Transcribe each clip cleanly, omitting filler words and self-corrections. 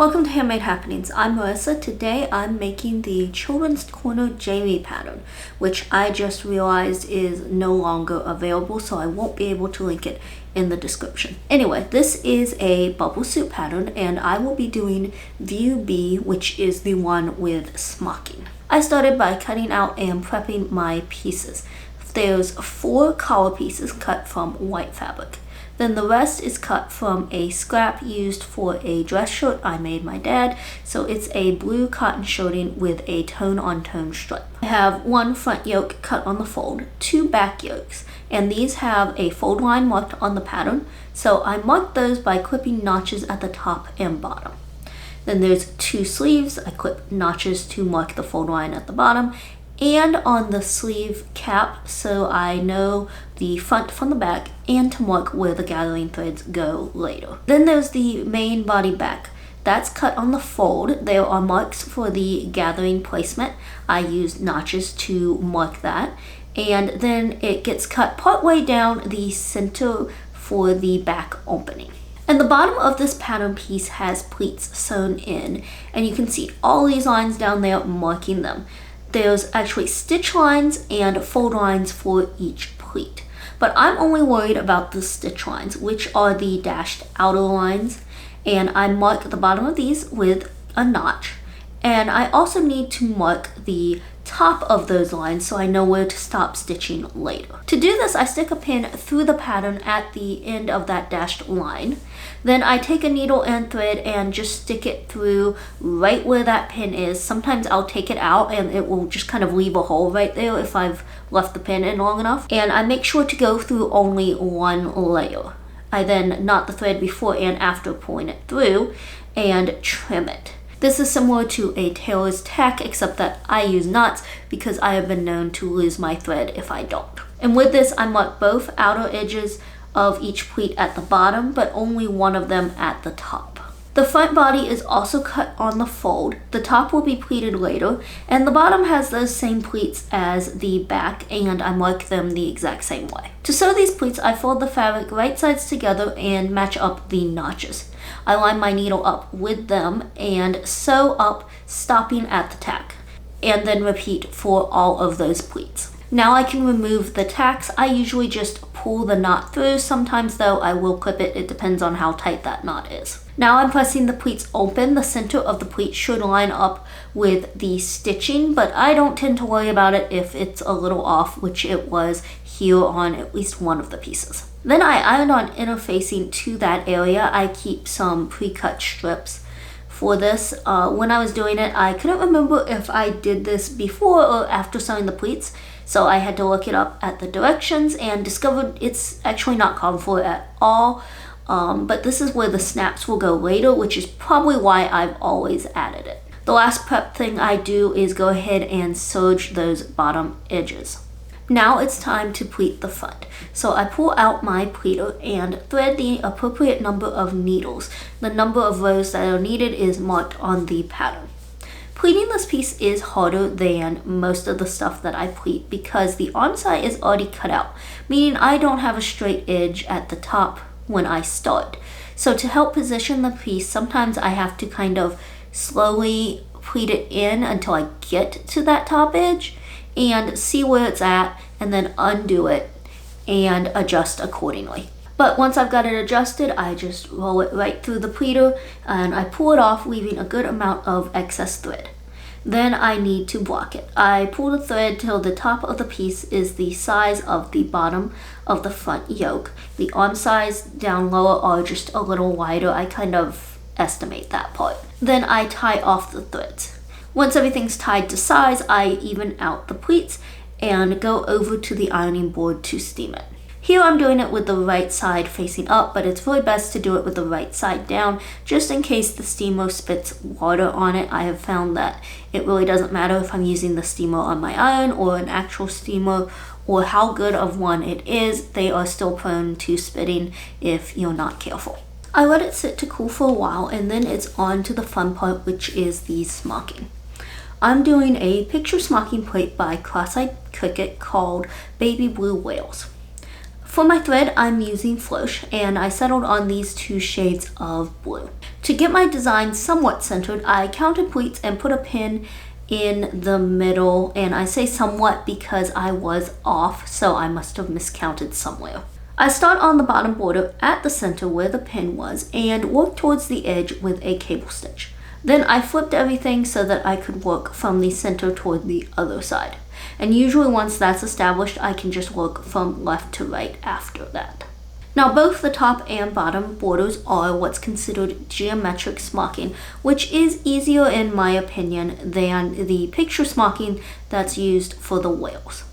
Welcome to Handmade Happenings. I'm Marissa. Today I'm making the Children's Corner Jamie pattern, which I just realized is no longer available, so I won't be able to link it in the description. Anyway, this is a bubble suit pattern, and I will be doing View B, which is the one with smocking. I started by cutting out and prepping my pieces. There's 4 collar pieces cut from white fabric. Then the rest is cut from a scrap used for a dress shirt I made my dad. So it's a blue cotton shirting with a tone-on-tone stripe. I have 1 front yoke cut on the fold, 2 back yokes, and these have a fold line marked on the pattern. So I marked those by clipping notches at the top and bottom. Then there's 2 sleeves. I clip notches to mark the fold line at the bottom and on the sleeve cap, so I know the front from the back and to mark where the gathering threads go later. Then there's the main body back. That's cut on the fold. There are marks for the gathering placement. I used notches to mark that. And then it gets cut partway down the center for the back opening. And the bottom of this pattern piece has pleats sewn in, and you can see all these lines down there marking them. There's actually stitch lines and fold lines for each pleat. But I'm only worried about the stitch lines, which are the dashed outer lines. And I mark the bottom of these with a notch. And I also need to mark the top of those lines so I know where to stop stitching later. To do this, I stick a pin through the pattern at the end of that dashed line. Then I take a needle and thread and just stick it through right where that pin is. Sometimes I'll take it out and it will just kind of leave a hole right there if I've left the pin in long enough. And I make sure to go through only 1 layer. I then knot the thread before and after pulling it through and trim it. This is similar to a tailor's tack, except that I use knots because I have been known to lose my thread if I don't. And with this, I mark both outer edges of each pleat at the bottom, but only one of them at the top. The front body is also cut on the fold. The top will be pleated later, and the bottom has those same pleats as the back, and I mark them the exact same way. To sew these pleats, I fold the fabric right sides together and match up the notches. I line my needle up with them and sew up, stopping at the tack, and then repeat for all of those pleats. Now I can remove the tacks. I usually just pull the knot through. Sometimes though I will clip it. It depends on how tight that knot is. Now I'm pressing the pleats open. The center of the pleat should line up with the stitching, but I don't tend to worry about it if it's a little off, which it was here on at least one of the pieces. Then I iron on interfacing to that area. I keep some pre-cut strips for this. When I was doing it, I couldn't remember if I did this before or after sewing the pleats, so I had to look it up at the directions and discovered it's actually not called for at all. But this is where the snaps will go later, which is probably why I've always added it. The last prep thing I do is go ahead and serge those bottom edges. Now it's time to pleat the front. So I pull out my pleater and thread the appropriate number of needles. The number of rows that are needed is marked on the pattern. Pleating this piece is harder than most of the stuff that I pleat because the onside is already cut out, meaning I don't have a straight edge at the top when I start. So to help position the piece, sometimes I have to kind of slowly pleat it in until I get to that top edge and see where it's at, and then undo it and adjust accordingly. But once I've got it adjusted, I just roll it right through the pleater and I pull it off, leaving a good amount of excess thread. Then I need to block it. I pull the thread till the top of the piece is the size of the bottom of the front yoke. The arm size down lower are just a little wider. I kind of estimate that part. Then I tie off the threads. Once everything's tied to size, I even out the pleats and go over to the ironing board to steam it. Here I'm doing it with the right side facing up, but it's really best to do it with the right side down, just in case the steamer spits water on it. I have found that it really doesn't matter if I'm using the steamer on my iron or an actual steamer or how good of one it is, they are still prone to spitting if you're not careful. I let it sit to cool for a while, and then it's on to the fun part, which is the smocking. I'm doing a picture smocking plate by Crosseyed Cricket called Baby Blue Whales. For my thread, I'm using Floche, and I settled on these 2 shades of blue. To get my design somewhat centered, I counted pleats and put a pin in the middle, and I say somewhat because I was off, so I must have miscounted somewhere. I start on the bottom border at the center where the pin was and work towards the edge with a cable stitch. Then I flipped everything so that I could work from the center toward the other side. And usually once that's established, I can just work from left to right after that. Now both the top and bottom borders are what's considered geometric smocking, which is easier in my opinion than the picture smocking that's used for the whales.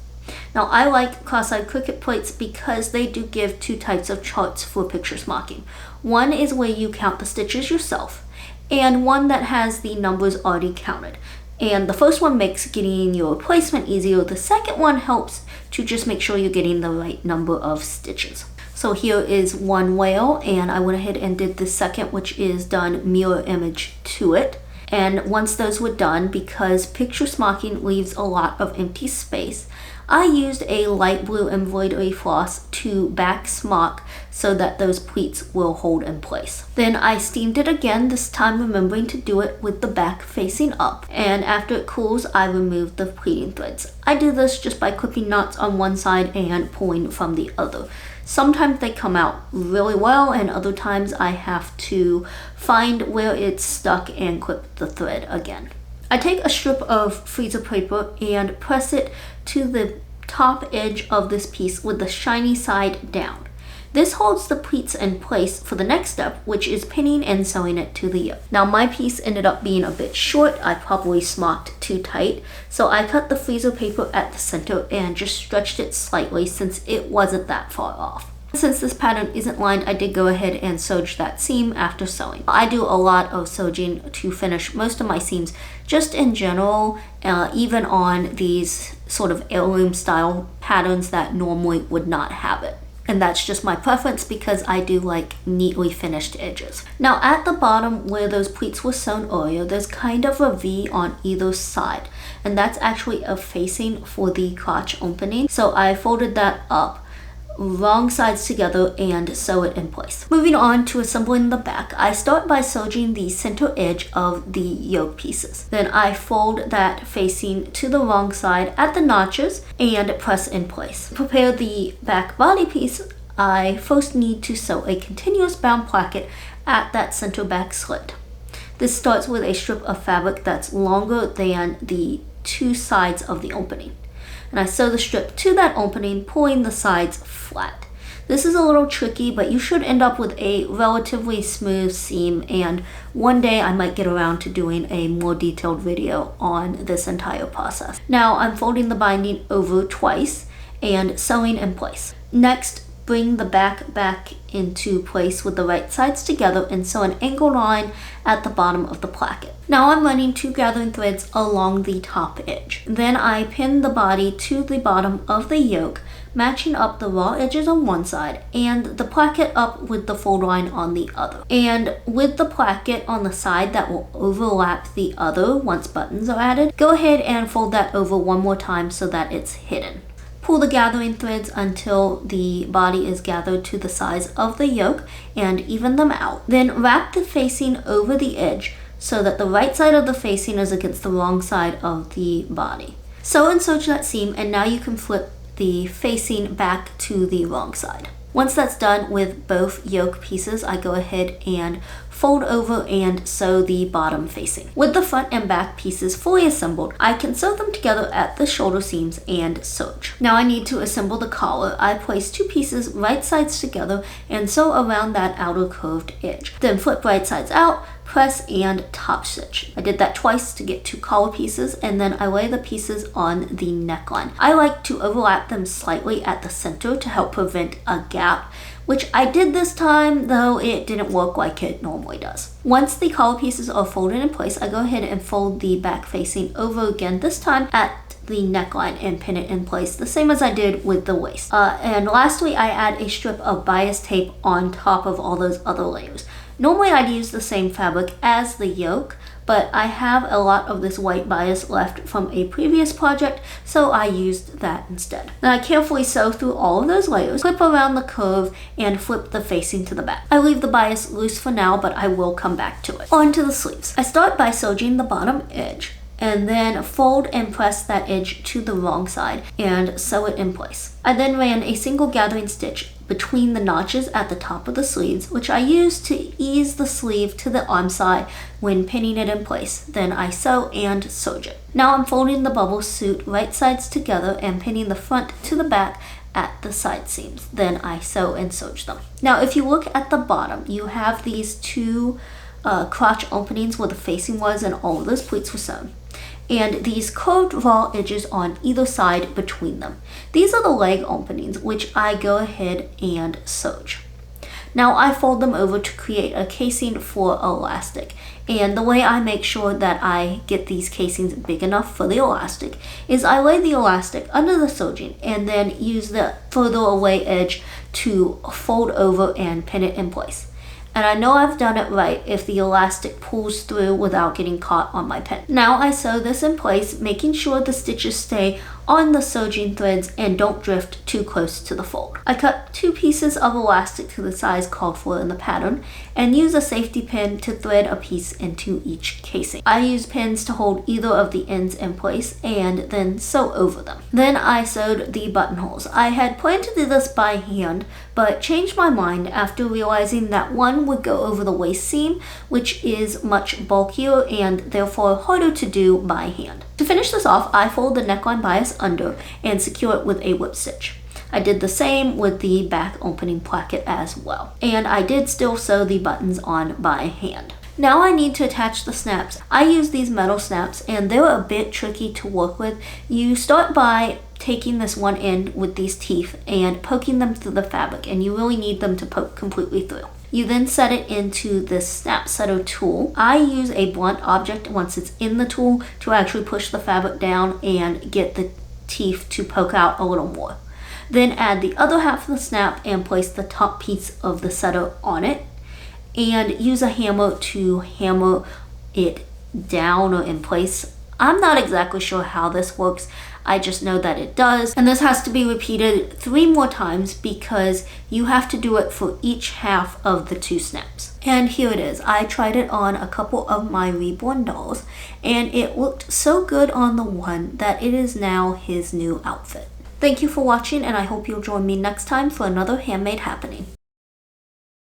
Now I like Crosseyed Cricket plates because they do give 2 types of charts for picture smocking. One is where you count the stitches yourself, and one that has the numbers already counted. And the first one makes getting your placement easier. The second one helps to just make sure you're getting the right number of stitches. So here is one whale, and I went ahead and did the second, which is done mirror image to it. And once those were done, because picture smocking leaves a lot of empty space, I used a light blue embroidery floss to back smock so that those pleats will hold in place. Then I steamed it again, this time remembering to do it with the back facing up. And after it cools, I remove the pleating threads. I do this just by clipping knots on one side and pulling from the other. Sometimes they come out really well, and other times I have to find where it's stuck and clip the thread again. I take a strip of freezer paper and press it to the top edge of this piece with the shiny side down. This holds the pleats in place for the next step, which is pinning and sewing it to the yoke. Now my piece ended up being a bit short. I probably smocked too tight, so I cut the freezer paper at the center and just stretched it slightly since it wasn't that far off. Since this pattern isn't lined, I did go ahead and serge that seam after sewing. I do a lot of serging to finish most of my seams just in general, even on these sort of heirloom style patterns that normally would not have it. And that's just my preference because I do like neatly finished edges. Now at the bottom where those pleats were sewn earlier, there's kind of a V on either side, and that's actually a facing for the crotch opening. So I folded that up, wrong sides together, and sew it in place. Moving on to assembling the back, I start by serging the center edge of the yoke pieces. Then I fold that facing to the wrong side at the notches and press in place. To prepare the back body piece, I first need to sew a continuous bound placket at that center back slit. This starts with a strip of fabric that's longer than the 2 sides of the opening. And I sew the strip to that opening, pulling the sides flat. This is a little tricky, but you should end up with a relatively smooth seam, and one day I might get around to doing a more detailed video on this entire process. Now I'm folding the binding over twice and sewing in place. Next, bring the back into place with the right sides together and sew an angled line at the bottom of the placket. Now I'm running 2 gathering threads along the top edge. Then I pin the body to the bottom of the yoke, matching up the raw edges on one side and the placket up with the fold line on the other. And with the placket on the side that will overlap the other once buttons are added, go ahead and fold that over one more time so that it's hidden. Pull the gathering threads until the body is gathered to the size of the yoke and even them out. Then wrap the facing over the edge so that the right side of the facing is against the wrong side of the body. Sew and serge that seam, and now you can flip the facing back to the wrong side. Once that's done with both yoke pieces, I go ahead and fold over and sew the bottom facing. With the front and back pieces fully assembled, I can sew them together at the shoulder seams and serge. Now I need to assemble the collar. I place 2 pieces right sides together and sew around that outer curved edge. Then flip right sides out, press, and top stitch. I did that twice to get 2 collar pieces, and then I lay the pieces on the neckline. I like to overlap them slightly at the center to help prevent a gap, which I did this time, though it didn't work like it normally does. Once the collar pieces are folded in place, I go ahead and fold the back facing over again, this time at the neckline, and pin it in place the same as I did with the waist. And lastly, I add a strip of bias tape on top of all those other layers. Normally I'd use the same fabric as the yoke, but I have a lot of this white bias left from a previous project, so I used that instead. Now I carefully sew through all of those layers, clip around the curve, and flip the facing to the back. I leave the bias loose for now, but I will come back to it. On to the sleeves. I start by sewing the bottom edge, and then fold and press that edge to the wrong side and sew it in place. I then ran a single gathering stitch between the notches at the top of the sleeves, which I used to ease the sleeve to the arm side when pinning it in place. Then I sew and serge it. Now I'm folding the bubble suit right sides together and pinning the front to the back at the side seams. Then I sew and serge them. Now if you look at the bottom, you have these two crotch openings where the facing was and all of those pleats were sewn, and these curved raw edges on either side between them. These are the leg openings, which I go ahead and serge. Now I fold them over to create a casing for elastic, and the way I make sure that I get these casings big enough for the elastic is I lay the elastic under the serging and then use the further away edge to fold over and pin it in place. And I know I've done it right if the elastic pulls through without getting caught on my pin. Now I sew this in place, making sure the stitches stay on the serging threads and don't drift too close to the fold. I cut 2 pieces of elastic to the size called for in the pattern and use a safety pin to thread a piece into each casing. I use pins to hold either of the ends in place and then sew over them. Then I sewed the buttonholes. I had planned to do this by hand, but changed my mind after realizing that one would go over the waist seam, which is much bulkier and therefore harder to do by hand. To finish this off, I fold the neckline bias under and secure it with a whip stitch. I did the same with the back opening placket as well. And I did still sew the buttons on by hand. Now I need to attach the snaps. I use these metal snaps and they're a bit tricky to work with. You start by taking this one end with these teeth and poking them through the fabric, and you really need them to poke completely through. You then set it into this snap setter tool. I use a blunt object once it's in the tool to actually push the fabric down and get the teeth to poke out a little more. Then add the other half of the snap and place the top piece of the setter on it, and use a hammer to hammer it down or in place. I'm not exactly sure how this works. I just know that it does, and this has to be repeated 3 more times because you have to do it for each half of the 2 snaps. And here it is. I tried it on a couple of my reborn dolls, and it looked so good on the one that it is now his new outfit. Thank you for watching, and I hope you'll join me next time for another handmade happening.